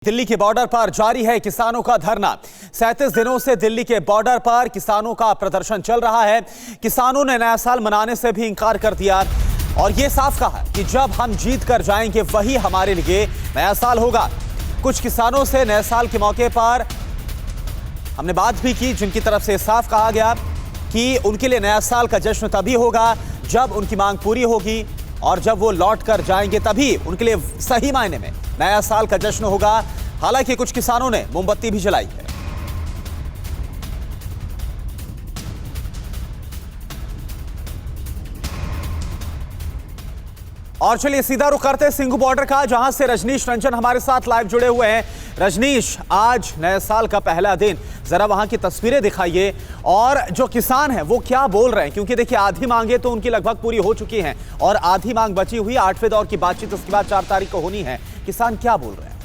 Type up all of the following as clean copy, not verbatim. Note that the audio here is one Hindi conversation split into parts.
दिल्ली के बॉर्डर पर जारी है किसानों का धरना। 37 दिनों से दिल्ली के बॉर्डर पर किसानों का प्रदर्शन चल रहा है। किसानों ने नया साल मनाने से भी इंकार कर दिया और यह साफ कहा कि जब हम जीत कर जाएंगे वही हमारे लिए नया साल होगा। कुछ किसानों से नए साल के मौके पर हमने बात भी की, जिनकी तरफ से साफ कहा गया कि उनके लिए नया साल का जश्न तभी होगा जब उनकी मांग पूरी होगी और जब वो लौट कर जाएंगे तभी उनके लिए सही मायने में नया साल का जश्न होगा। हालांकि कुछ किसानों ने मोमबत्ती भी जलाई है। और चलिए सीधा रुख करते हैं सिंघू बॉर्डर का, जहां से रजनीश रंजन हमारे साथ लाइव जुड़े हुए हैं। रजनीश, आज नए साल का पहला दिन, जरा वहां की तस्वीरें दिखाइए और जो किसान हैं वो क्या बोल रहे हैं, क्योंकि देखिए आधी मांगे तो उनकी लगभग पूरी हो चुकी हैं और आधी मांग बची हुई 8वें दौर की बातचीत उसके बाद 4 तारीख को होनी है। किसान क्या बोल रहे हैं?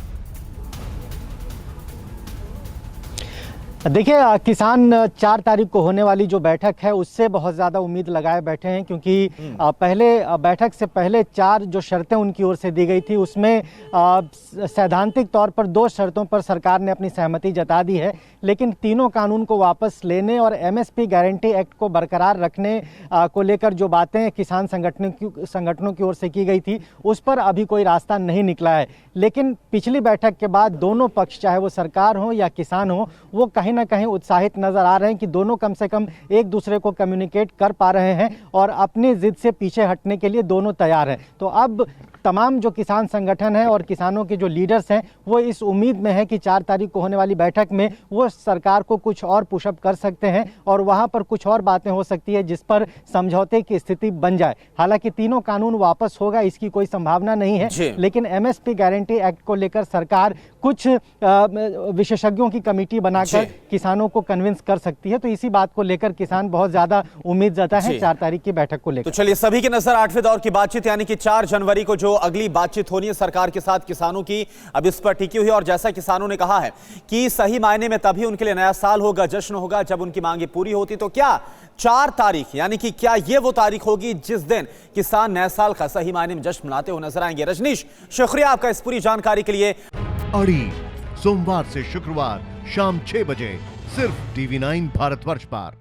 देखिए, किसान 4 तारीख को होने वाली जो बैठक है उससे बहुत ज़्यादा उम्मीद लगाए बैठे हैं, क्योंकि पहले बैठक से पहले 4 जो शर्तें उनकी ओर से दी गई थी उसमें सैद्धांतिक तौर पर 2 शर्तों पर सरकार ने अपनी सहमति जता दी है, लेकिन तीनों कानून को वापस लेने और एमएसपी गारंटी एक्ट को बरकरार रखने को लेकर जो बातें किसान संगठनों की ओर से की गई थी उस पर अभी कोई रास्ता नहीं निकला है। लेकिन पिछली बैठक के बाद दोनों पक्ष, चाहे वो सरकार हो या किसान हो, वो कहीं ना कहीं उत्साहित नजर आ रहे हैं कि दोनों कम से कम एक दूसरे को कम्युनिकेट कर पा रहे हैं और अपनी जिद से पीछे हटने के लिए दोनों तैयार हैं। तो अब तमाम जो किसान संगठन है और किसानों के जो लीडर्स हैं वो इस उम्मीद में है कि 4 तारीख को होने वाली बैठक में वो सरकार को कुछ और पुशअप कर सकते हैं और वहां पर कुछ और बातें हो सकती है जिस पर समझौते की स्थिति बन जाए। हालांकि तीनों कानून वापस होगा इसकी कोई संभावना नहीं है, लेकिन एमएसपी गारंटी एक्ट को लेकर सरकार कुछ विशेषज्ञों की कमेटी बनाकर किसानों को कन्विंस कर सकती है। तो इसी बात को लेकर किसान बहुत ज्यादा उम्मीद जताए हैं 4 तारीख की बैठक को लेकर। तो चलिए सभी की नजर 8वें दौर की बातचीत यानी कि 4 जनवरी को जो अगली बातचीत होनी है सरकार के साथ किसानों की, अब इस पर टिकी हुई है। और जैसा किसानों ने कहा है कि सही मायने में तभी उनके लिए नया साल होगा, जश्न होगा जब उनकी मांगे पूरी होती। तो क्या 4 तारीख यानी कि क्या ये वो तारीख होगी जिस दिन किसान नए साल का सही मायने में जश्न मनाते हुए नजर आएंगे? रजनीश, शुक्रिया आपका इस पूरी जानकारी के लिए। अड़ी सोमवार से शुक्रवार शाम 6 बजे सिर्फ TV9 भारतवर्ष पर।